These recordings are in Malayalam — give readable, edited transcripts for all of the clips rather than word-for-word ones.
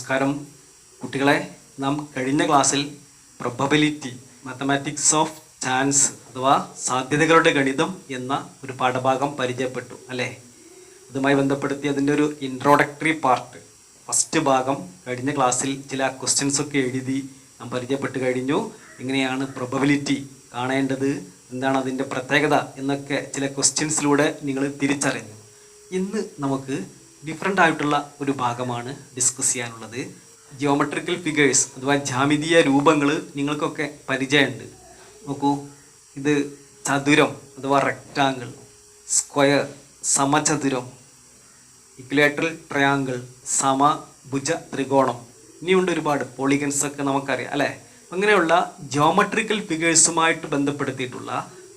നമസ്കാരം കുട്ടികളെ. നാം കഴിഞ്ഞ ക്ലാസ്സിൽ പ്രൊബബിലിറ്റി മാത്തമാറ്റിക്സ് ഓഫ് ചാൻസ് അഥവാ സാധ്യതകളുടെ ഗണിതം എന്ന ഒരു പാഠഭാഗം പരിചയപ്പെട്ടു അല്ലേ. അതുമായി ബന്ധപ്പെടുത്തി അതിൻ്റെ ഒരു ഇൻട്രോഡക്ടറി പാർട്ട് ഫസ്റ്റ് ഭാഗം കഴിഞ്ഞ ക്ലാസ്സിൽ ചില ക്വസ്റ്റ്യൻസൊക്കെ എഴുതി നാം പരിചയപ്പെട്ട് കഴിഞ്ഞു. എങ്ങനെയാണ് പ്രൊബബിലിറ്റി കാണേണ്ടത്, എന്താണ് അതിൻ്റെ പ്രത്യേകത എന്നൊക്കെ ചില ക്വസ്റ്റ്യൻസിലൂടെ നിങ്ങൾ തിരിച്ചറിഞ്ഞു. ഇന്ന് നമുക്ക് ഡിഫറെൻ്റ് ആയിട്ടുള്ള ഒരു ഭാഗമാണ് ഡിസ്കസ് ചെയ്യാനുള്ളത്. ജിയോമെട്രിക്കൽ ഫിഗേഴ്സ് അഥവാ ജ്യാമിതീയ രൂപങ്ങൾ നിങ്ങൾക്കൊക്കെ പരിചയമുണ്ട്. നോക്കൂ, ഇത് ചതുരം അഥവാ റെക്റ്റാങ്കിൾ, സ്ക്വയർ സമചതുരം, ഇക്വലേറ്ററൽ ട്രയാങ്കിൾ സമഭുജ ത്രികോണം, ഇനിയുണ്ട് ഒരുപാട് പോളിഗൺസൊക്കെ നമുക്കറിയാം അല്ലേ. അങ്ങനെയുള്ള ജിയോമെട്രിക്കൽ ഫിഗേഴ്സുമായിട്ട് ബന്ധപ്പെടുത്തിയിട്ടുള്ള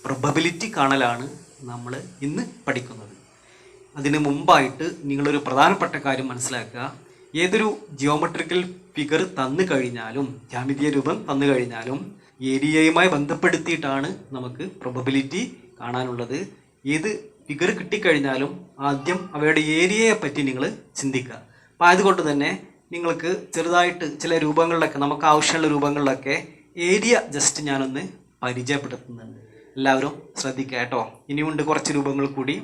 പ്രൊബബിലിറ്റി കാണലാണ് നമ്മൾ ഇന്ന് പഠിക്കുന്നത്. അതിന് മുമ്പായിട്ട് നിങ്ങളൊരു പ്രധാനപ്പെട്ട കാര്യം മനസ്സിലാക്കുക. ഏതൊരു ജിയോമെട്രിക്കൽ ഫിഗർ തന്നു കഴിഞ്ഞാലും, ജ്യാമിതീയ രൂപം തന്നു കഴിഞ്ഞാലും ഏരിയയുമായി ബന്ധപ്പെടുത്തിയിട്ടാണ് നമുക്ക് പ്രൊബബിലിറ്റി കാണാനുള്ളത്. ഏത് ഫിഗർ കിട്ടിക്കഴിഞ്ഞാലും ആദ്യം അവയുടെ ഏരിയയെ പറ്റി നിങ്ങൾ ചിന്തിക്കുക. അപ്പോൾ അതുകൊണ്ട് തന്നെ നിങ്ങൾക്ക് ചെറുതായിട്ട് ചില രൂപങ്ങളിലൊക്കെ, നമുക്ക് ആവശ്യമുള്ള രൂപങ്ങളിലൊക്കെ ഏരിയ ജസ്റ്റ് ഞാനൊന്ന് പരിചയപ്പെടുത്തുന്നുണ്ട്. എല്ലാവരും ശ്രദ്ധിക്കുക കേട്ടോ. ഇനിയുണ്ട് കുറച്ച് രൂപങ്ങൾ കൂടി.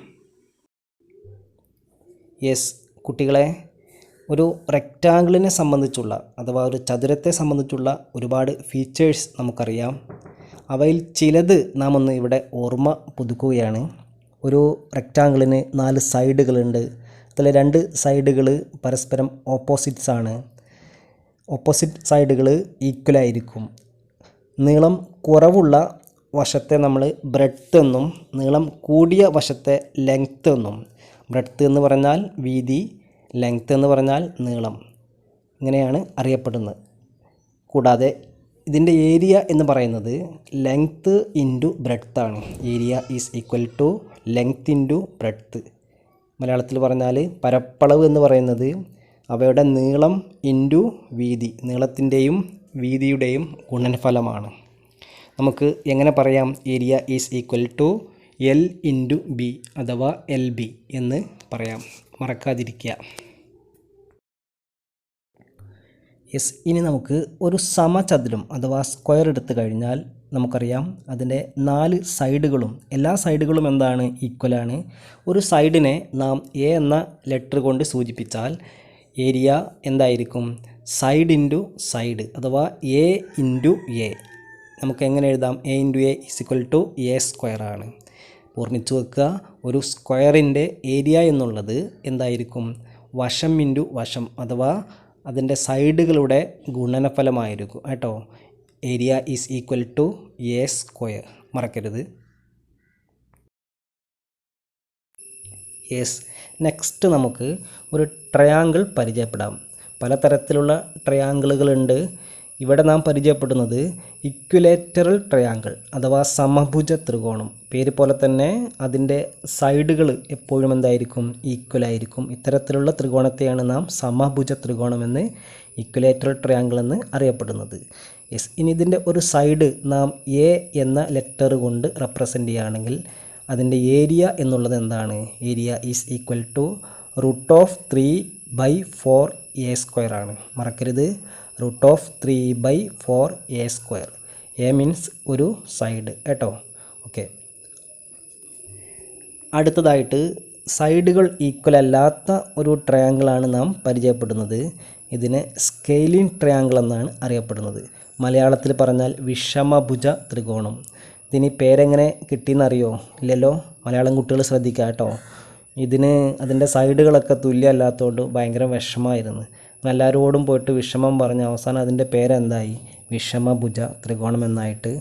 യെസ് കുട്ടികളെ, ഒരു റെക്റ്റാങ്കിളിനെ സംബന്ധിച്ചുള്ള അഥവാ ഒരു ചതുരത്തെ സംബന്ധിച്ചുള്ള ഒരുപാട് ഫീച്ചേഴ്സ് നമുക്കറിയാം. അവയിൽ ചിലത് നാം ഒന്ന് ഇവിടെ ഓർമ്മ പുതുക്കുകയാണ്. ഒരു റെക്റ്റാങ്കിളിന് 4 സൈഡുകളുണ്ട്. അതിൽ 2 സൈഡുകൾ പരസ്പരം ഓപ്പോസിറ്റ്സ് ആണ്. ഓപ്പോസിറ്റ് സൈഡുകൾ ഈക്വലായിരിക്കും. നീളം കുറവുള്ള വശത്തെ നമ്മൾ ബ്രെഡ്ത്ത് എന്നും നീളം കൂടിയ വശത്തെ ലെങ്ത്ത് എന്നും, ബ്രെഡ്ത്ത് എന്ന് പറഞ്ഞാൽ വീതി, ലെങ്ത്ത് എന്ന് പറഞ്ഞാൽ നീളം, ഇങ്ങനെയാണ് അറിയപ്പെടുന്നത്. കൂടാതെ ഇതിൻ്റെ ഏരിയ എന്ന് പറയുന്നത് ലെങ്ത്ത് ഇൻറ്റു ബ്രെഡ്ത്ത് ആണ്. Area is equal to length into breadth. മലയാളത്തിൽ പറഞ്ഞാൽ പരപ്പളവ് എന്ന് പറയുന്നത് അവയുടെ നീളം ഇൻറ്റു വീതി, നീളത്തിൻ്റെയും വീതിയുടെയും ഗുണനഫലമാണ്. നമുക്ക് എങ്ങനെ പറയാം? Area is equal to L into B അഥവാ എൽ ബി എന്ന് പറയാം, മറക്കാതിരിക്കുക. യെസ്, ഇനി നമുക്ക് ഒരു സമചതുരം അഥവാ സ്ക്വയർ എടുത്തു കഴിഞ്ഞാൽ നമുക്കറിയാം അതിൻ്റെ 4 സൈഡുകളും, എല്ലാ സൈഡുകളും എന്താണ്? ഈക്വലാണ്. ഒരു സൈഡിനെ നാം എ എന്ന ലെറ്റർ കൊണ്ട് സൂചിപ്പിച്ചാൽ ഏരിയ എന്തായിരിക്കും? സൈഡ് ഇൻറ്റു സൈഡ് അഥവാ എ ഇൻറ്റു എ. നമുക്ക് എങ്ങനെ എഴുതാം? A into A is equal to A square ആണ്. ഓർമ്മിച്ച് വെക്കുക, ഒരു സ്ക്വയറിൻ്റെ ഏരിയ എന്നുള്ളത് എന്തായിരിക്കും? വശം ഇൻറ്റു വശം അഥവാ അതിൻ്റെ സൈഡുകളുടെ ഗുണനഫലമായിരിക്കും കേട്ടോ. Area is equal to A square, മറക്കരുത്. യെസ്, നെക്സ്റ്റ് നമുക്ക് ഒരു ട്രയാങ്കിൾ പരിചയപ്പെടാം. പലതരത്തിലുള്ള ട്രയാങ്കിളുകളുണ്ട്. ഇവിടെ നാം പരിചയപ്പെടുന്നത് ഇക്വലേറ്ററൽ ട്രയാങ്കിൾ അഥവാ സമഭുജ ത്രികോണം. പേര് പോലെ തന്നെ അതിൻ്റെ സൈഡുകൾ എപ്പോഴും എന്തായിരിക്കും? ഈക്വലായിരിക്കും. ഇത്തരത്തിലുള്ള ത്രികോണത്തെയാണ് നാം സമഭുജ ത്രികോണമെന്ന്, ഇക്വലേറ്ററൽ ട്രയാങ്കിൾ എന്ന് അറിയപ്പെടുന്നത്. യെസ്, ഇനി ഇതിൻ്റെ ഒരു സൈഡ് നാം എ എന്ന ലെറ്റർ കൊണ്ട് റെപ്രസെൻ്റ് ചെയ്യുകയാണെങ്കിൽ അതിൻ്റെ ഏരിയ എന്നുള്ളത് എന്താണ്? Area is equal to √3/4 A square ആണ്. മറക്കരുത്, √3/4 എ സ്ക്വയർ. എ മീൻസ് ഒരു സൈഡ് കേട്ടോ. ഓക്കെ, അടുത്തതായിട്ട് സൈഡുകൾ ഈക്വൽ അല്ലാത്ത ഒരു ട്രയാങ്കിളാണ് നാം പരിചയപ്പെടുന്നത്. ഇതിനെ സ്കെയിലിൻ ട്രയാങ്കിൾ എന്നാണ് അറിയപ്പെടുന്നത്. മലയാളത്തിൽ പറഞ്ഞാൽ വിഷമഭുജ ത്രികോണം. ഇതിന് പേരെങ്ങനെ കിട്ടിയെന്നറിയോ? ഇല്ലല്ലോ. മലയാളം കുട്ടികൾ ശ്രദ്ധിക്കുക കേട്ടോ. ഇതിന് അതിൻ്റെ സൈഡുകളൊക്കെ തുല്യമല്ലാത്തതുകൊണ്ട് ഭയങ്കര വിഷമമായിരുന്നു. എല്ലാവരോടും പോയിട്ട് വിഷമം പറഞ്ഞ് അവസാനം അതിൻ്റെ പേരെന്തായി? വിഷമഭുജ ത്രികോണം എന്നായിട്ട്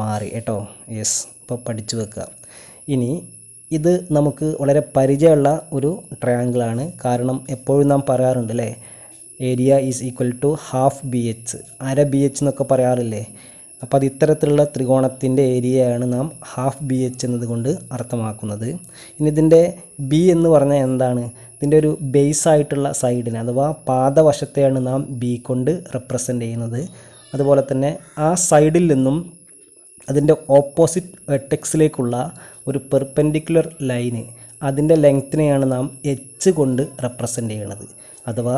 മാറി കേട്ടോ. യെസ്, ഇപ്പോൾ പഠിച്ചു വെക്കുക. ഇനി ഇത് നമുക്ക് വളരെ പരിചയമുള്ള ഒരു ട്രയാങ്കിളാണ്. കാരണം എപ്പോഴും നാം പറയാറുണ്ട് അല്ലേ, area is equal to half BH, അര BH എന്നൊക്കെ പറയാറില്ലേ. അപ്പോൾ അത് ഇത്തരത്തിലുള്ള ത്രികോണത്തിൻ്റെ ഏരിയയാണ് നാം ഹാഫ് BH എന്നതുകൊണ്ട് അർത്ഥമാക്കുന്നത്. ഇനി ഇതിൻ്റെ ബി എന്ന് പറഞ്ഞാൽ എന്താണ്? ഇതിൻ്റെ ഒരു ബേസ് ആയിട്ടുള്ള സൈഡിനെ അഥവാ പാദവശത്തെയാണ് നാം ബി കൊണ്ട് റെപ്രസെൻ്റ് ചെയ്യുന്നത്. അതുപോലെ തന്നെ ആ സൈഡിൽ നിന്നും അതിൻ്റെ ഓപ്പോസിറ്റ് വെർട്ടെക്സിലേക്കുള്ള ഒരു പെർപെൻഡിക്കുലർ ലൈന്, അതിൻ്റെ ലെങ്ത്തിനെയാണ് നാം H കൊണ്ട് റെപ്രസെൻ്റ് ചെയ്യണത്. അഥവാ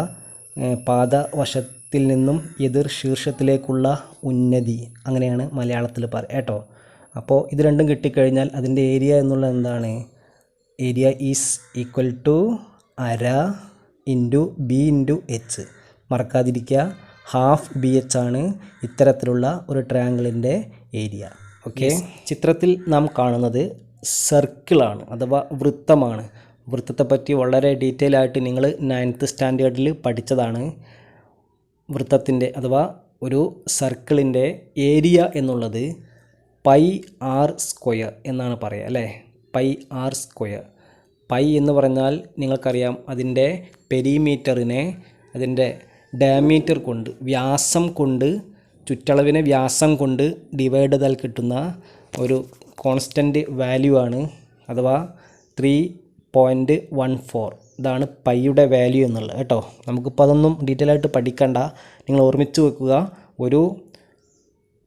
പാദവശത്തിൽ നിന്നും എതിർ ശീർഷത്തിലേക്കുള്ള ഉന്നതി, അങ്ങനെയാണ് മലയാളത്തിൽ പറയുക കേട്ടോ. അപ്പോൾ ഇത് രണ്ടും കിട്ടിക്കഴിഞ്ഞാൽ അതിൻ്റെ ഏരിയ എന്നുള്ളത് എന്താണ്? ഏരിയ ഈസ് ഈക്വൽ ടു അര ഇൻറ്റു ബി ഇൻറ്റു എച്ച്. മറക്കാതിരിക്കുക, ഹാഫ് ബി എച്ച് ആണ് ഇത്തരത്തിലുള്ള ഒരു ട്രയാങ്കിളിൻ്റെ ഏരിയ. ഓക്കെ, ചിത്രത്തിൽ നാം കാണുന്നത് സർക്കിളാണ് അഥവാ വൃത്തമാണ്. വൃത്തത്തെപ്പറ്റി വളരെ ഡീറ്റെയിൽ ആയിട്ട് നിങ്ങൾ 9th സ്റ്റാൻഡേർഡിൽ പഠിച്ചതാണ്. വൃത്തത്തിൻ്റെ അഥവാ ഒരു സർക്കിളിൻ്റെ ഏരിയ എന്നുള്ളത് പൈ ആർ സ്ക്വയർ എന്നാണ് പറയുക അല്ലേ. Pi R square. പൈ എന്ന് പറഞ്ഞാൽ നിങ്ങൾക്കറിയാം അതിൻ്റെ പെരിമീറ്ററിനെ അതിൻ്റെ ഡയമീറ്റർ കൊണ്ട്, വ്യാസം കൊണ്ട്, ചുറ്റളവിനെ വ്യാസം കൊണ്ട് ഡിവൈഡ് ചെയ്താൽ കിട്ടുന്ന ഒരു കോൺസ്റ്റൻറ്റ് വാല്യൂ ആണ്, അഥവാ 3.14. ഇതാണ് പൈയുടെ വാല്യൂ എന്നുള്ളത് കേട്ടോ. നമുക്കിപ്പോൾ അതൊന്നും ഡീറ്റെയിൽ ആയിട്ട് പഠിക്കണ്ട, നിങ്ങൾ ഓർമ്മിച്ച് വെക്കുക. ഒരു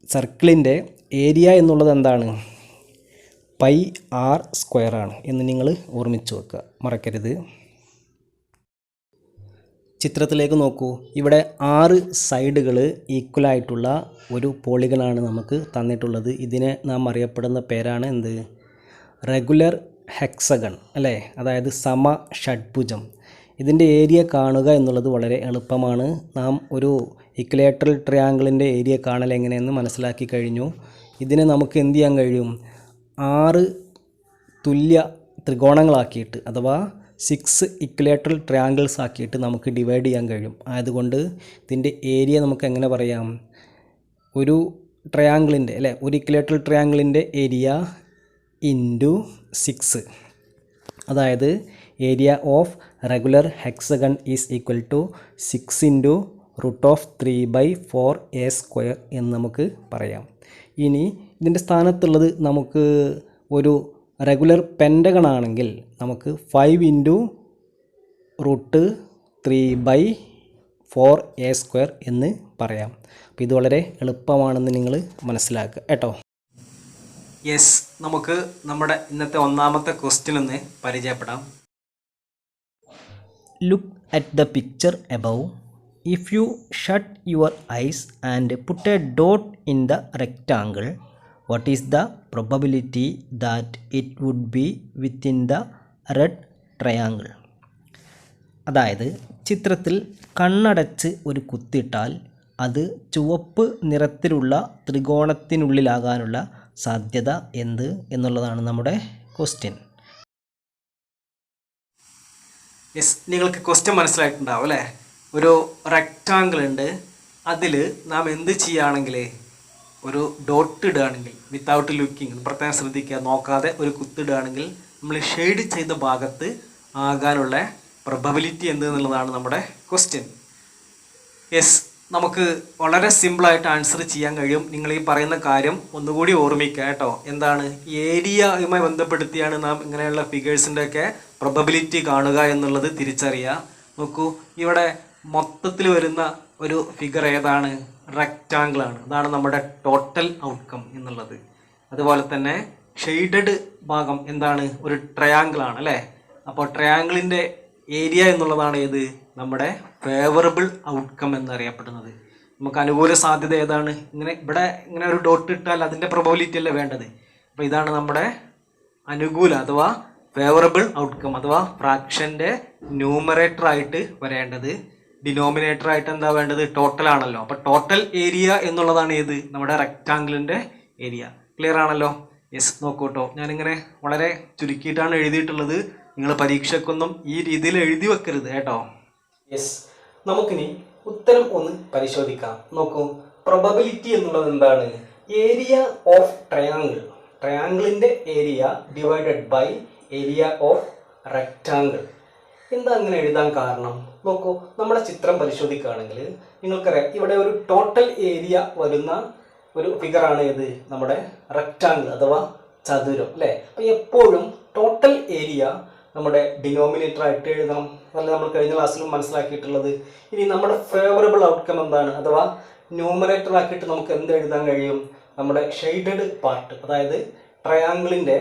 സർക്കിളിൻ്റെ ഏരിയ എന്നുള്ളത് എന്താണ്? പൈ ആർ സ്ക്വയർ ആണ് എന്ന് നിങ്ങൾ ഓർമ്മിച്ച് വെക്കുക, മറക്കരുത്. ചിത്രത്തിലേക്ക് നോക്കൂ. ഇവിടെ 6 സൈഡുകൾ ഈക്വലായിട്ടുള്ള ഒരു പോളിഗണാണ് നമുക്ക് തന്നിട്ടുള്ളത്. ഇതിനെ നാം അറിയപ്പെടുന്ന പേരാണ് എന്ത്? റെഗുലർ ഹെക്സഗൺ അല്ലേ, അതായത് സമ ഷഡ്ഭുജം. ഇതിൻ്റെ ഏരിയ കാണുക എന്നുള്ളത് വളരെ എളുപ്പമാണ്. നാം ഒരു ഇക്വലേറ്ററൽ ട്രയാങ്കിളിൻ്റെ ഏരിയ കാണൽ എങ്ങനെയെന്ന് മനസ്സിലാക്കി കഴിഞ്ഞു. ഇതിനെ നമുക്ക് എന്ത് ചെയ്യാൻ കഴിയും? 6 തുല്യ ത്രികോണങ്ങളാക്കിയിട്ട് അഥവാ 6 ഇക്വലേറ്ററൽ ട്രയാങ്കിൾസ് ആക്കിയിട്ട് നമുക്ക് ഡിവൈഡ് ചെയ്യാൻ കഴിയും. അതുകൊണ്ട് ഇതിൻ്റെ ഏരിയ നമുക്ക് എങ്ങനെ പറയാം? ഒരു ട്രയാങ്കിളിൻ്റെ അല്ലേ, ഒരു ഇക്വലേറ്ററൽ ട്രയാങ്കിളിൻ്റെ ഏരിയ ഇൻറ്റു 6, അതായത് area of regular hexagon is equal to 6 into √3/4a² എന്ന് നമുക്ക് പറയാം. ഇനി ഇതിൻ്റെ സ്ഥാനത്തുള്ളത് നമുക്ക് ഒരു റെഗുലർ പെൻറ്റഗൺ ആണെങ്കിൽ നമുക്ക് 5 ഇൻറ്റു √3/4a² എന്ന് പറയാം. അപ്പോൾ ഇത് വളരെ എളുപ്പമാണെന്ന് നിങ്ങൾ മനസ്സിലാക്കുക കേട്ടോ. യെസ്, നമുക്ക് നമ്മുടെ ഇന്നത്തെ ഒന്നാമത്തെ ക്വസ്റ്റ്യൻ ഒന്ന് പരിചയപ്പെടാം. Look at the picture above. If you shut your eyes and put a dot in the rectangle, what is the probability that it would be within the red triangle? അതായത് ചിത്രത്തിൽ കണ്ണടച്ച് ഒരു കുത്തിട്ടാൽ അത് ചുവപ്പ് നിറത്തിലുള്ള ത്രികോണത്തിനുള്ളിലാകാനുള്ള സാധ്യത എന്ത് എന്നുള്ളതാണ് നമ്മുടെ ക്വസ്റ്റ്യൻ. യെസ്, നിങ്ങൾക്ക് ക്വസ്റ്റ്യൻ മനസ്സിലായിട്ടുണ്ടാവും അല്ലേ. ഒരു റെക്റ്റാങ്കിൾ ഉണ്ട്, അതിൽ നാം എന്ത് ചെയ്യുകയാണെങ്കിൽ ഒരു ഡോട്ട് ഇടുകയാണെങ്കിൽ വിത്തൗട്ട് ലുക്കിങ്, പ്രത്യേകം ശ്രദ്ധിക്കുക, നോക്കാതെ ഒരു കുത്തിടുകയാണെങ്കിൽ നമ്മൾ ഷെയ്ഡ് ചെയ്ത ഭാഗത്ത് ആകാനുള്ള പ്രൊബബിലിറ്റി എന്ത് എന്നുള്ളതാണ് നമ്മുടെ ക്വസ്റ്റ്യൻ. യെസ്, നമുക്ക് വളരെ സിമ്പിളായിട്ട് ആൻസർ ചെയ്യാൻ കഴിയും. നിങ്ങൾ ഈ പറയുന്ന കാര്യം ഒന്നുകൂടി ഓർമ്മിക്കുക കേട്ടോ. എന്താണ്? ഏരിയയുമായി ബന്ധപ്പെടുത്തിയാണ് നാം ഇങ്ങനെയുള്ള ഫിഗേഴ്സിൻ്റെയൊക്കെ പ്രൊബബിലിറ്റി കാണുക എന്നുള്ളത് തിരിച്ചറിയുക. നോക്കൂ, ഇവിടെ മൊത്തത്തിൽ വരുന്ന ഒരു ഫിഗർ ഏതാണ്? റെക്റ്റാങ്കിൾ ആണ്. അതാണ് നമ്മുടെ ടോട്ടൽ ഔട്ട്കം എന്നുള്ളത്. അതുപോലെ തന്നെ ഷെയ്ഡഡ് ഭാഗം എന്താണ്? ഒരു ട്രയാങ്കിൾ ആണ് അല്ലേ. അപ്പോൾ ട്രയാങ്കിളിൻ്റെ ഏരിയ എന്നുള്ളതാണ് ഏത്? നമ്മുടെ ഫേവറബിൾ ഔട്ട്കം എന്നറിയപ്പെടുന്നത്. നമുക്ക് അനുകൂല സാധ്യത ഏതാണ്? ഇവിടെ ഇങ്ങനെ ഒരു ഡോട്ട് ഇട്ടാൽ അതിൻ്റെ പ്രൊബബിലിറ്റി അല്ലേ വേണ്ടത്. അപ്പോൾ ഇതാണ് നമ്മുടെ അനുകൂല അഥവാ ഫേവറബിൾ ഔട്ട്കം അഥവാ ഫ്രാക്ഷൻ്റെ ന്യൂമറേറ്റർ ആയിട്ട് വരേണ്ടത്. ഡിനോമിനേറ്റർ ആയിട്ട് എന്താ വേണ്ടത്? ടോട്ടൽ ആണല്ലോ. അപ്പോൾ ടോട്ടൽ ഏരിയ എന്നുള്ളതാണ് ഏത്? നമ്മുടെ റെക്റ്റാങ്കിളിൻ്റെ ഏരിയ. ക്ലിയർ ആണല്ലോ? യെസ്, നോക്കൂ കേട്ടോ, ഞാനിങ്ങനെ വളരെ ചുരുക്കിയിട്ടാണ് എഴുതിയിട്ടുള്ളത്. നിങ്ങൾ പരീക്ഷയ്ക്കൊന്നും ഈ രീതിയിൽ എഴുതി വെക്കരുത് കേട്ടോ. യെസ്, നമുക്കിനി ഉത്തരം ഒന്ന് പരിശോധിക്കാം. നോക്കൂ, പ്രൊബബിലിറ്റി എന്നുള്ളത് എന്താണ്? ഏരിയ ഓഫ് ട്രയാങ്കിൾ, ട്രയാങ്കിളിൻ്റെ area divided by area of rectangle. എന്താ അങ്ങനെ എഴുതാൻ കാരണം? നോക്കൂ, നമ്മുടെ ചിത്രം പരിശോധിക്കുകയാണെങ്കിൽ നിങ്ങൾക്കറിയാം ഇവിടെ ഒരു ടോട്ടൽ ഏരിയ വരുന്ന ഒരു ഫിഗറാണ് ഏത്? നമ്മുടെ റെക്റ്റാങ്കിൾ അഥവാ ചതുരം അല്ലേ. അപ്പോൾ എപ്പോഴും ടോട്ടൽ ഏരിയ നമ്മുടെ ഡിനോമിനേറ്റർ ആയിട്ട് എഴുതണം. അതല്ല നമ്മൾ കഴിഞ്ഞ ക്ലാസ്സിലും മനസ്സിലാക്കിയിട്ടുള്ളത്. ഇനി നമ്മുടെ ഫേവറബിൾ ഔട്ട്കം എന്താണ്? അഥവാ ന്യൂമറേറ്റർ ആക്കിയിട്ട് നമുക്ക് എന്ത് എഴുതാൻ കഴിയും? നമ്മുടെ ഷെയ്ഡഡ് പാർട്ട്, അതായത് ട്രയാങ്കിളിൻ്റെ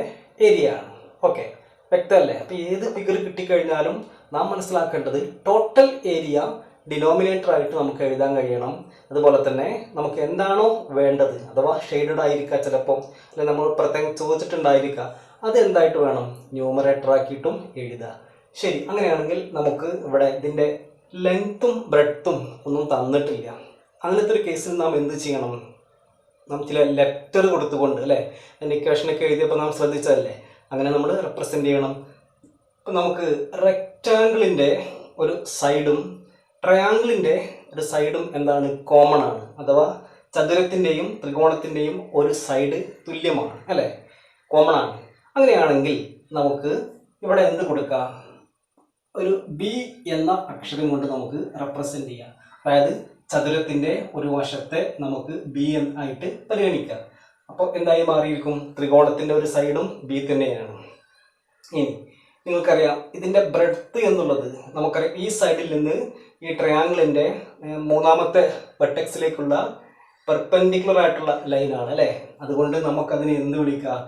ഏരിയ ആണ്. ഓക്കെ, വ്യക്തമല്ലേ? അപ്പോൾ ഏത് ഫിഗർ കിട്ടിക്കഴിഞ്ഞാലും നാം മനസ്സിലാക്കേണ്ടത് ടോട്ടൽ ഏരിയ ഡിനോമിനേറ്റർ ആയിട്ട് നമുക്ക് എഴുതാൻ കഴിയണം. അതുപോലെ തന്നെ നമുക്ക് എന്താണോ വേണ്ടത് അഥവാ ഷെയ്ഡഡ് ആയിരിക്കുക ചിലപ്പോൾ, അല്ലെങ്കിൽ നമ്മൾ പ്രത്യേകം ചോദിച്ചിട്ടുണ്ടായിരിക്കുക, അത് എന്തായിട്ട് വേണം, ന്യൂമറേറ്റർ ആക്കിയിട്ടും എഴുതുക. ശരി, അങ്ങനെയാണെങ്കിൽ നമുക്ക് ഇവിടെ ഇതിൻ്റെ ലെങ്ത്തും ബ്രെഡ്ത്തും ഒന്നും തന്നിട്ടില്ല. അങ്ങനത്തെ ഒരു കേസിൽ നാം എന്ത് ചെയ്യണം, നാം ചില ലെറ്റർ കൊടുത്തുകൊണ്ട് അല്ലേ, അതിൻ്റെ ഇക്വേഷനൊക്കെ എഴുതിയപ്പോൾ നാം ശ്രദ്ധിച്ചതല്ലേ, അങ്ങനെ നമ്മൾ റെപ്രസെൻ്റ് ചെയ്യണം. ഇപ്പം നമുക്ക് റെക്റ്റാങ്കിളിൻ്റെ ഒരു സൈഡും ട്രയാങ്കിളിൻ്റെ ഒരു സൈഡും എന്താണ്, കോമൺ ആണ്. അഥവാ ചതുരത്തിൻ്റെയും ത്രികോണത്തിൻ്റെയും ഒരു സൈഡ് തുല്യമാണ് അല്ലേ, കോമൺ ആണ്. അങ്ങനെയാണെങ്കിൽ നമുക്ക് ഇവിടെ എന്ത് കൊടുക്കാം, ഒരു ബി എന്ന അക്ഷരം കൊണ്ട് നമുക്ക് റെപ്രസെൻ്റ് ചെയ്യാം. അതായത് ചതുരത്തിൻ്റെ ഒരു വശത്തെ നമുക്ക് ബി ആയിട്ട് പരിഗണിക്കാം. അപ്പോൾ എന്തായി മാറിയിരിക്കും, ത്രികോണത്തിൻ്റെ ഒരു സൈഡും ബി തന്നെയാണ്. ഇനി നിങ്ങൾക്കറിയാം ഇതിൻ്റെ ബ്രെഡ്ത്ത് എന്നുള്ളത് നമുക്കറിയാം, ഈ സൈഡിൽ നിന്ന് ഈ ട്രയാങ്കിളിൻ്റെ മൂന്നാമത്തെ വെർട്ടെക്സിലേക്കുള്ള പെർപെൻഡിക്കുലർ ആയിട്ടുള്ള ലൈനാണ് അല്ലേ. അതുകൊണ്ട് നമുക്കതിനെ എന്ത് വിളിക്കാം,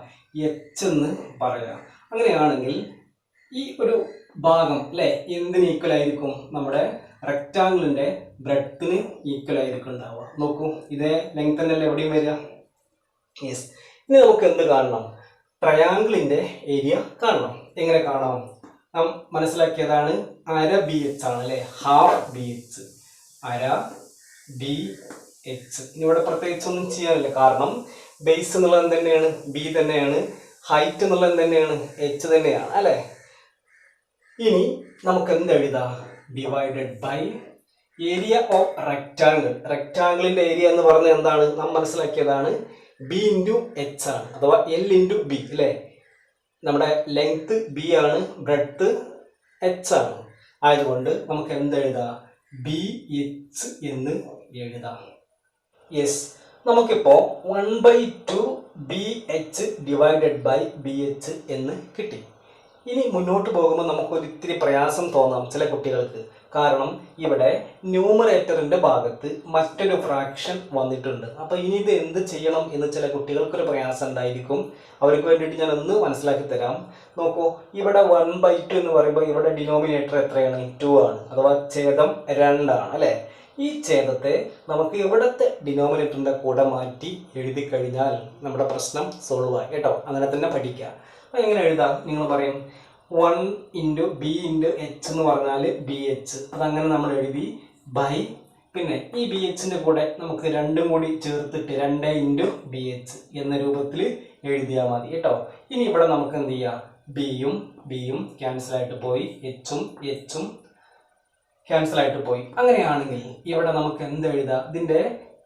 എച്ച് എന്ന് പറയാം. അങ്ങനെയാണെങ്കിൽ ഈ ഒരു ഭാഗം അല്ലേ എന്തിന് ഈക്വൽ ആയിരിക്കും, നമ്മുടെ റെക്റ്റാങ്കിളിൻ്റെ ബ്രെഡ്ത്തിന് ഈക്വൽ ആയിരിക്കും ഉണ്ടാവുക. നോക്കൂ, ഇതേ ലെങ്ത് തന്നെയല്ലേ എവിടെയും വരിക. യെസ്. ഇനി നമുക്ക് എന്ത് കാണണം, ട്രയാങ്കിളിൻ്റെ ഏരിയ കാണണം. എങ്ങനെ കാണാം, നാം മനസ്സിലാക്കിയതാണ് അര ബി എച്ച് ആണ് അല്ലേ, ഹാഫ് ബി എച്ച്, അര ബി എച്ച്. ഇനി ഇവിടെ പ്രത്യേകിച്ച് ഒന്നും ചെയ്യാനില്ല, കാരണം ബേസ് എന്നുള്ളത് എന്ത് തന്നെയാണ്, ബി തന്നെയാണ്, ഹൈറ്റ് എന്നുള്ളത് എന്ത് തന്നെയാണ്, എച്ച് തന്നെയാണ് അല്ലേ. ഇനി നമുക്ക് എന്ത് എഴുതാം, divided by area of rectangle. റെക്റ്റാങ്കിളിൻ്റെ ഏരിയ എന്ന് പറഞ്ഞാൽ എന്താണ്, നാം മനസ്സിലാക്കിയതാണ് ബി ഇൻറ്റു എച്ച് ആണ്, അഥവാ എൽ ഇൻറ്റു ബി അല്ലേ. നമ്മുടെ ലെങ്ത് ബി ആണ്, ബ്രെഡ്ത്ത് എച്ച് ആണ്. ആയതുകൊണ്ട് നമുക്ക് എന്ത് എഴുതാം, ബി എച്ച് എന്ന് എഴുതാം. യെസ്, നമുക്കിപ്പോൾ 1/2 B H divided by B H എന്ന് കിട്ടി. ഇനി മുന്നോട്ട് പോകുമ്പോൾ നമുക്കൊരിത്തിരി പ്രയാസം തോന്നാം ചില കുട്ടികൾക്ക്. കാരണം ഇവിടെ ന്യൂമറേറ്ററിൻ്റെ ഭാഗത്ത് മറ്റൊരു ഫ്രാക്ഷൻ വന്നിട്ടുണ്ട്. അപ്പോൾ ഇനി ഇത് എന്ത് ചെയ്യണം എന്ന് ചില കുട്ടികൾക്കൊരു പ്രയാസം ഉണ്ടായിരിക്കും. അവർക്ക് വേണ്ടിയിട്ട് ഞാൻ ഒന്ന് മനസ്സിലാക്കി തരാം. നോക്കൂ, ഇവിടെ 1/2 എന്ന് പറയുമ്പോൾ ഇവിടെ ഡിനോമിനേറ്റർ എത്രയാണ്, 2 ആണ്, അഥവാ ഛേദം 2 ആണ് അല്ലേ. ഈ ഛേദത്തെ നമുക്ക് ഇവിടുത്തെ ഡിനോമിനേറ്ററിൻ്റെ കൂടെ മാറ്റി എഴുതി കഴിഞ്ഞാൽ നമ്മുടെ പ്രശ്നം സോൾവ് ആയി കേട്ടോ. അങ്ങനെ തന്നെ പഠിക്കുക. അപ്പോൾ എങ്ങനെ എഴുതാം, നിങ്ങൾ പറയും 1 ഇൻറ്റു ബി ഇൻറ്റു എച്ച് എന്ന് പറഞ്ഞാൽ ബി എച്ച്, അതങ്ങനെ നമ്മൾ എഴുതി ബൈ, പിന്നെ ഈ ബി എച്ചിൻ്റെ കൂടെ നമുക്ക് രണ്ടും കൂടി ചേർത്തിട്ട് 2 ഇൻറ്റു ബി എച്ച് എന്ന രൂപത്തിൽ എഴുതിയാൽ മതി കേട്ടോ. ഇനി ഇവിടെ നമുക്ക് എന്ത് ചെയ്യാം, ബിയും ക്യാൻസലായിട്ട് പോയി, എച്ചും ക്യാൻസലായിട്ട് പോയി. അങ്ങനെയാണെങ്കിൽ ഇവിടെ നമുക്ക് എന്ത് എഴുതാം, ഇതിൻ്റെ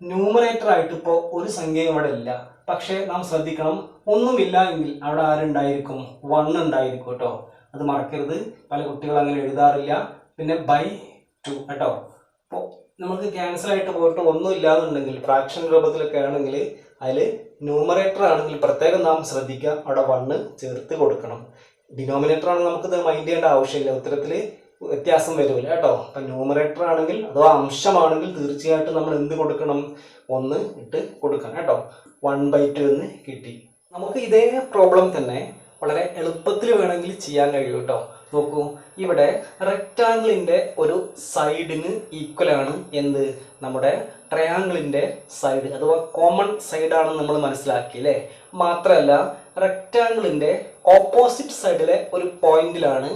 ന്യൂമറേറ്റർ ആയിട്ട് ഇപ്പോൾ ഒരു സംഖ്യയും ഇവിടെ ഇല്ല. പക്ഷേ നാം ശ്രദ്ധിക്കണം, ഒന്നുമില്ല എങ്കിൽ അവിടെ ആരുണ്ടായിരിക്കും, 1 ഉണ്ടായിരിക്കും കേട്ടോ. അത് മറക്കരുത്, പല കുട്ടികൾ അങ്ങനെ എഴുതാറില്ല. പിന്നെ ബൈ 2 കേട്ടോ. അപ്പോൾ നമുക്ക് ക്യാൻസലായിട്ട് പോയിട്ട് ഒന്നും ഇല്ലാന്നുണ്ടെങ്കിൽ ഫ്രാക്ഷൻ രൂപത്തിലൊക്കെ ആണെങ്കിൽ അതിൽ ന്യൂമറേറ്റർ ആണെങ്കിൽ പ്രത്യേകം നാം ശ്രദ്ധിക്കുക, അവിടെ 1 ചേർത്ത് കൊടുക്കണം. ഡിനോമിനേറ്റർ ആണെങ്കിൽ നമുക്കിത് മൈൻഡ് ചെയ്യേണ്ട ആവശ്യമില്ല, ഉത്തരത്തിൽ വ്യത്യാസം വരില്ല കേട്ടോ. അപ്പം ന്യൂമറേറ്റർ ആണെങ്കിൽ അഥവാ അംശമാണെങ്കിൽ തീർച്ചയായിട്ടും നമ്മൾ എന്ത് കൊടുക്കണം, 1 ഇട്ട് കൊടുക്കണം കേട്ടോ. 1/2 എന്ന് കിട്ടി. നമുക്ക് ഇതേ പ്രോബ്ലം തന്നെ വളരെ എളുപ്പത്തിൽ വേണമെങ്കിൽ ചെയ്യാൻ കഴിയും കേട്ടോ. നോക്കൂ, ഇവിടെ റെക്റ്റാങ്കിളിൻ്റെ ഒരു സൈഡിന് ഈക്വലാണ് എന്ത്, നമ്മുടെ ട്രയാങ്കിളിൻ്റെ സൈഡ്, അഥവാ കോമൺ സൈഡാണെന്ന് നമ്മൾ മനസ്സിലാക്കി അല്ലേ. മാത്രമല്ല റെക്റ്റാങ്കിളിൻ്റെ ഓപ്പോസിറ്റ് സൈഡിലെ ഒരു പോയിന്റിലാണ്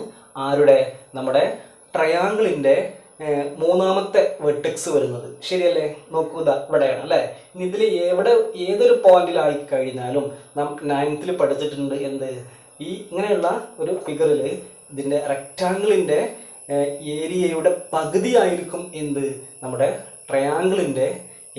ആരുടെ, നമ്മുടെ ട്രയാങ്കിളിൻ്റെ മൂന്നാമത്തെ വെർട്ടെക്സ് വരുന്നത്. ശരിയല്ലേ, നോക്കൂ, ഇതാ ഇവിടെയാണ് അല്ലേ. ഇനി ഇതിൽ ഏതൊരു പോയിന്റിലായി കഴിഞ്ഞാലും നാം 9th പഠിച്ചിട്ടുണ്ട് എന്ത്, ഈ ഇങ്ങനെയുള്ള ഒരു ഫിഗറിൽ ഇതിൻ്റെ റെക്റ്റാങ്കിളിൻ്റെ ഏരിയയുടെ പകുതിയായിരിക്കും എന്ത്, നമ്മുടെ ട്രയാങ്കിളിൻ്റെ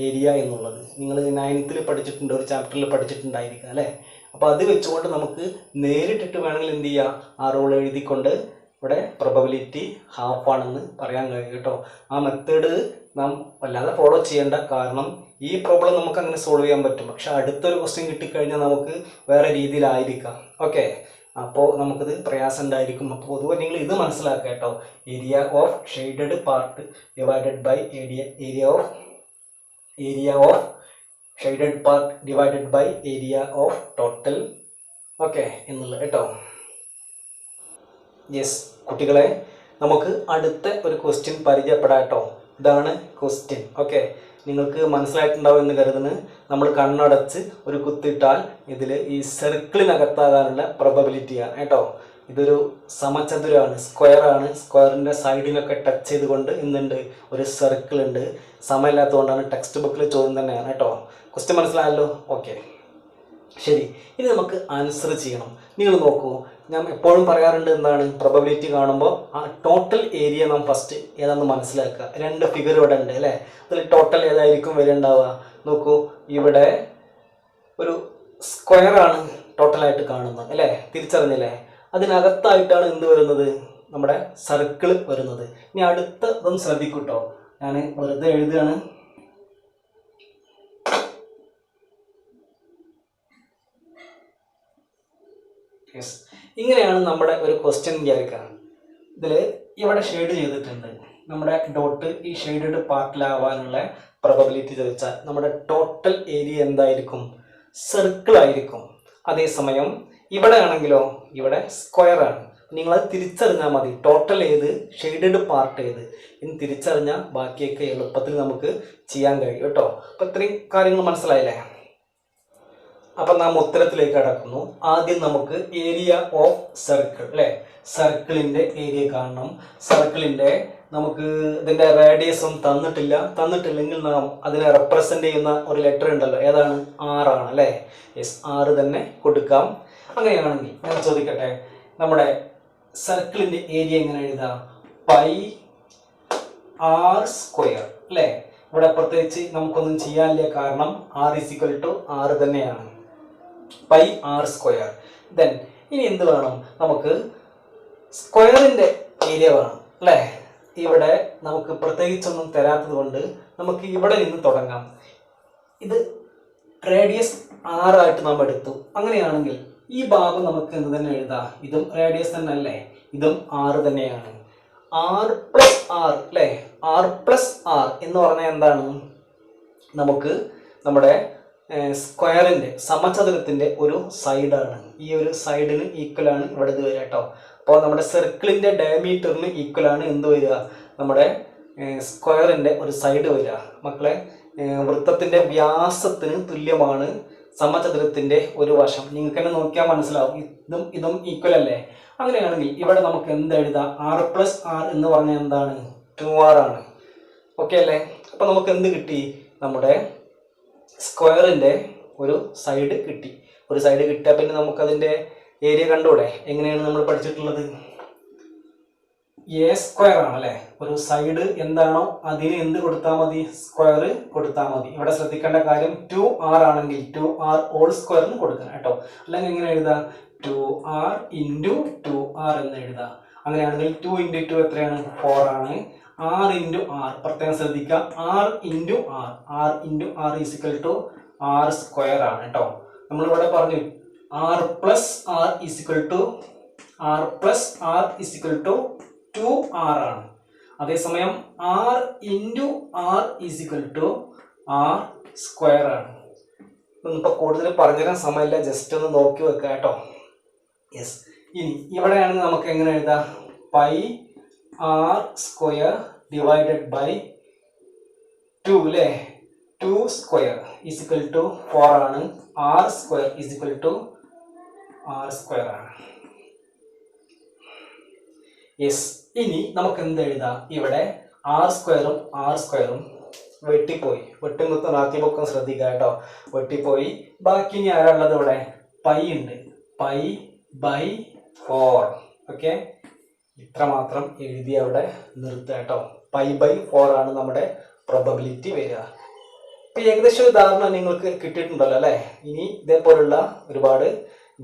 ഏരിയ എന്നുള്ളത്. നിങ്ങൾ 9th പഠിച്ചിട്ടുണ്ട്, ഒരു ചാപ്റ്ററിൽ പഠിച്ചിട്ടുണ്ടായിരിക്കും അല്ലേ. അപ്പോൾ അത് വെച്ചുകൊണ്ട് നമുക്ക് നേരിട്ടിട്ട് വേണമെങ്കിൽ എന്ത് ചെയ്യുക, ആ റൂൾ എഴുതിക്കൊണ്ട് ഇവിടെ പ്രോബബിലിറ്റി ഹാഫ് ആണെന്ന് പറയാൻ കഴിയും കേട്ടോ. ആ മെത്തേഡ് നാം വല്ലാതെ ഫോളോ ചെയ്യേണ്ട, കാരണം ഈ പ്രോബ്ലം നമുക്ക് അങ്ങനെ സോൾവ് ചെയ്യാൻ പറ്റും. പക്ഷെ അടുത്തൊരു ക്വസ്റ്റ്യൻ കിട്ടിക്കഴിഞ്ഞാൽ നമുക്ക് വേറെ രീതിയിലായിരിക്കാം. ഓക്കെ, അപ്പോൾ നമുക്കിത് പ്രയാസം ഉണ്ടായിരിക്കും. അപ്പോൾ പൊതുവെ നിങ്ങൾ ഇത് മനസ്സിലാക്കുക കേട്ടോ, area of shaded part divided by area of shaded part divided by area of total, okay എന്നുള്ളത് കേട്ടോ. യെസ് കുട്ടികളെ, നമുക്ക് അടുത്ത ഒരു ക്വസ്റ്റ്യൻ പരിചയപ്പെടാം കേട്ടോ. ഇതാണ് ക്വസ്റ്റ്യൻ. ഓക്കെ, നിങ്ങൾക്ക് മനസ്സിലായിട്ടുണ്ടാവും എന്ന് കരുതുന്നു. നമ്മൾ കണ്ണടച്ച് ഒരു കുത്തിട്ടാൽ ഇതിൽ ഈ സർക്കിളിനകത്താകാനുള്ള പ്രൊബബിലിറ്റിയാണ് കേട്ടോ. ഇതൊരു സമചതുരമാണ്, സ്ക്വയറാണ്. സ്ക്വയറിൻ്റെ സൈഡിലൊക്കെ ടച്ച് ചെയ്തുകൊണ്ട് എന്തുണ്ട്, ഒരു സർക്കിൾ ഉണ്ട്. സമയമില്ലാത്തതുകൊണ്ടാണ് ടെക്സ്റ്റ് ബുക്കിൽ ചോദ്യം തന്നെയാണ് കേട്ടോ. ക്വസ്റ്റ്യൻ മനസ്സിലായല്ലോ? ഓക്കെ, ശരി. ഇനി നമുക്ക് ആൻസർ ചെയ്യണം. നിങ്ങൾ നോക്കൂ, ഞാൻ എപ്പോഴും പറയാറുണ്ട് എന്താണ്, പ്രൊബബിലിറ്റി കാണുമ്പോൾ ആ ടോട്ടൽ ഏരിയ നാം ഫസ്റ്റ് ഏതാണെന്ന് മനസ്സിലാക്കുക. 2 ഫിഗർ ഇവിടെ ഉണ്ട് അല്ലേ, അതിൽ ടോട്ടൽ ഏതായിരിക്കും വരുന്നുണ്ടാവുക? നോക്കൂ, ഇവിടെ ഒരു സ്ക്വയറാണ് ടോട്ടലായിട്ട് കാണുന്നത് അല്ലേ, തിരിച്ചറിഞ്ഞില്ലേ? അതിനകത്തായിട്ടാണ് എന്ത് വരുന്നത്, നമ്മുടെ സർക്കിൾ വരുന്നത്. ഇനി അടുത്ത ഇതൊന്ന് ശ്രദ്ധിക്കൂട്ടോ, ഞാൻ വെറുതെ എഴുതുകയാണ്. ഇങ്ങനെയാണ് നമ്മുടെ ഒരു ക്വസ്റ്റ്യൻ വിചാരിക്കുക. ഇതിൽ ഇവിടെ ഷെയ്ഡ് ചെയ്തിട്ടുണ്ട് നമ്മുടെ ഡോട്ട്. ഈ ഷെയ്ഡഡ് പാർട്ടിലാവാനുള്ള പ്രോബബിലിറ്റി ചോദിച്ചാൽ നമ്മുടെ ടോട്ടൽ ഏരിയ എന്തായിരിക്കും, സർക്കിൾ ആയിരിക്കും. അതേസമയം ഇവിടെ ആണെങ്കിലോ, ഇവിടെ സ്ക്വയർ ആണ്. നിങ്ങളത് തിരിച്ചറിഞ്ഞാൽ മതി, ടോട്ടൽ ഏത്, ഷെയ്ഡഡ് പാർട്ട് ഏത് എന്ന് തിരിച്ചറിഞ്ഞാൽ ബാക്കിയൊക്കെ എളുപ്പത്തിൽ നമുക്ക് ചെയ്യാൻ കഴിയും കേട്ടോ. അപ്പം ഇത്രയും കാര്യങ്ങൾ മനസ്സിലായില്ലേ? അപ്പം നാം ഉത്തരത്തിലേക്ക് കടക്കുന്നു. ആദ്യം നമുക്ക് ഏരിയ ഓഫ് സർക്കിൾ അല്ലേ, സർക്കിളിൻ്റെ ഏരിയ കാണണം. സർക്കിളിൻ്റെ നമുക്ക് ഇതിൻ്റെ റേഡിയസും തന്നിട്ടില്ലെങ്കിൽ നാം അതിനെ റെപ്രസെൻ്റ് ചെയ്യുന്ന ഒരു ലെറ്റർ ഉണ്ടല്ലോ, ഏതാണ്, R ആണ് അല്ലേ. യെസ്, R തന്നെ കൊടുക്കാം. അങ്ങനെയാണെങ്കിൽ ഞാൻ ചോദിക്കട്ടെ, നമ്മുടെ സർക്കിളിൻ്റെ ഏരിയ എങ്ങനെ എഴുതാം? പൈ R സ്ക്വയർ അല്ലേ. ഇവിടെ പ്രത്യേകിച്ച് നമുക്കൊന്നും ചെയ്യാനില്ല, കാരണം R തന്നെയാണ്. Pi R square. ദെൻ ഇനി എന്ത് വേണം, നമുക്ക് സ്ക്വയറിൻ്റെ ഏരിയ വേണം അല്ലേ. ഇവിടെ നമുക്ക് പ്രത്യേകിച്ചൊന്നും തരാത്തത് കൊണ്ട് നമുക്ക് ഇവിടെ നിന്ന് തുടങ്ങാം. ഇത് റേഡിയസ് 6 ആയിട്ട് നാം എടുത്തു. അങ്ങനെയാണെങ്കിൽ ഈ ഭാഗം നമുക്ക് എന്ത് തന്നെ എഴുതാം, ഇതും റേഡിയസ് തന്നെ അല്ലേ, ഇതും 6 തന്നെയാണ്. R+R അല്ലേ, R+R എന്ന് പറഞ്ഞാൽ എന്താണ്, നമുക്ക് നമ്മുടെ സ്ക്വയറിൻ്റെ സമചതുരത്തിൻ്റെ ഒരു സൈഡാണ്. ഈ ഒരു സൈഡിന് ഈക്വലാണ് ഇവിടെ ഇത് വരിക കേട്ടോ. അപ്പോൾ നമ്മുടെ സർക്കിളിൻ്റെ ഡയമീറ്ററിന് ഈക്വലാണ് എന്ത് വരിക, നമ്മുടെ സ്ക്വയറിൻ്റെ ഒരു സൈഡ് വരിക. മക്കളെ, വൃത്തത്തിൻ്റെ വ്യാസത്തിന് തുല്യമാണ് സമചതുരത്തിൻ്റെ ഒരു വശം. നിങ്ങൾക്ക് തന്നെ നോക്കിയാൽ മനസ്സിലാവും, ഇതും ഈക്വൽ അല്ലേ. അങ്ങനെയാണെങ്കിൽ ഇവിടെ നമുക്ക് എന്ത് എഴുതാം, R+R എന്ന് പറഞ്ഞാൽ എന്താണ്, 2R ആണ്. ഓക്കെ അല്ലേ? അപ്പോൾ നമുക്ക് എന്ത് കിട്ടി, നമ്മുടെ സ്ക്വയറിൻ്റെ ഒരു സൈഡ് കിട്ടി. ഒരു സൈഡ് കിട്ടിയാൽ പിന്നെ നമുക്കതിൻ്റെ ഏരിയ കണ്ടൂടെ? എങ്ങനെയാണ് നമ്മൾ പഠിച്ചിട്ടുള്ളത്, A സ്ക്വയർ ആണല്ലേ. ഒരു സൈഡ് എന്താണോ അതിന് എന്ത് കൊടുത്താൽ മതി, സ്ക്വയർ കൊടുത്താൽ മതി. ഇവിടെ ശ്രദ്ധിക്കേണ്ട കാര്യം 2R ആണെങ്കിൽ 2R ഹോൾ സ്ക്വയറിന് കൊടുക്കണം കേട്ടോ. അല്ലെങ്കിൽ എങ്ങനെ എഴുതാം, 2R × 2R എന്ന് എഴുതാം. അങ്ങനെയാണെങ്കിൽ 2 × 2 എത്രയാണ്, 4 ആണ്. R × R പ്രത്യേകം ശ്രദ്ധിക്കുക, R × R = R സ്ക്വയർ ആണ് കേട്ടോ. നമ്മളിവിടെ പറഞ്ഞു R+R = 2R ആണ്. അതേസമയം R × R = R സ്ക്വയർ ആണ്. ഇപ്പോൾ കൂടുതൽ പറഞ്ഞുതരാൻ സമയമില്ല, ജസ്റ്റ് ഒന്ന് നോക്കി വെക്കുക കേട്ടോ. യെസ്, ഇനി ഇവിടെയാണെങ്കിൽ നമുക്ക് എങ്ങനെ എഴുതാം, pi R square divided by 2 അല്ലേ. 2 സ്ക്വയർ = 4 ആണ്. R സ്ക്വയർ = R സ്ക്വയർ ആണ്. യെസ്, ഇനി നമുക്ക് എന്ത് എഴുതാം, ഇവിടെ R സ്ക്വയറും വെട്ടിപ്പോയി. വെട്ടും ആക്കി പൊക്കം ശ്രദ്ധിക്കുക കേട്ടോ, വെട്ടിപ്പോയി. ബാക്കി ഇനി ആരാളുള്ളത്, ഇവിടെ പൈ ഉണ്ട്, π/4. ഓക്കെ, ഇത്ര മാത്രം എഴുതി അവിടെ നിർത്തുക കേട്ടോ. π/4 ആണ് നമ്മുടെ പ്രൊബബിലിറ്റി വരിക. ഇപ്പം ഏകദേശം ഉദാഹരണം നിങ്ങൾക്ക് കിട്ടിയിട്ടുണ്ടല്ലോ അല്ലേ. ഇനി ഇതേപോലുള്ള ഒരുപാട്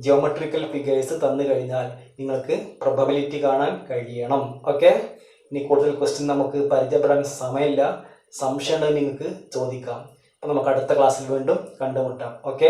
ജിയോമെട്രിക്കൽ ഫിഗേഴ്സ് തന്നു കഴിഞ്ഞാൽ നിങ്ങൾക്ക് പ്രൊബബിലിറ്റി കാണാൻ കഴിയണം. ഓക്കെ, ഇനി കൂടുതൽ ക്വസ്റ്റ്യൻ നമുക്ക് പരിചയപ്പെടാൻ സമയമില്ല. സംശയം ഉണ്ടെങ്കിൽ നിങ്ങൾക്ക് ചോദിക്കാം. അപ്പം നമുക്ക് അടുത്ത ക്ലാസ്സിൽ വീണ്ടും കണ്ടുമുട്ടാം. ഓക്കെ.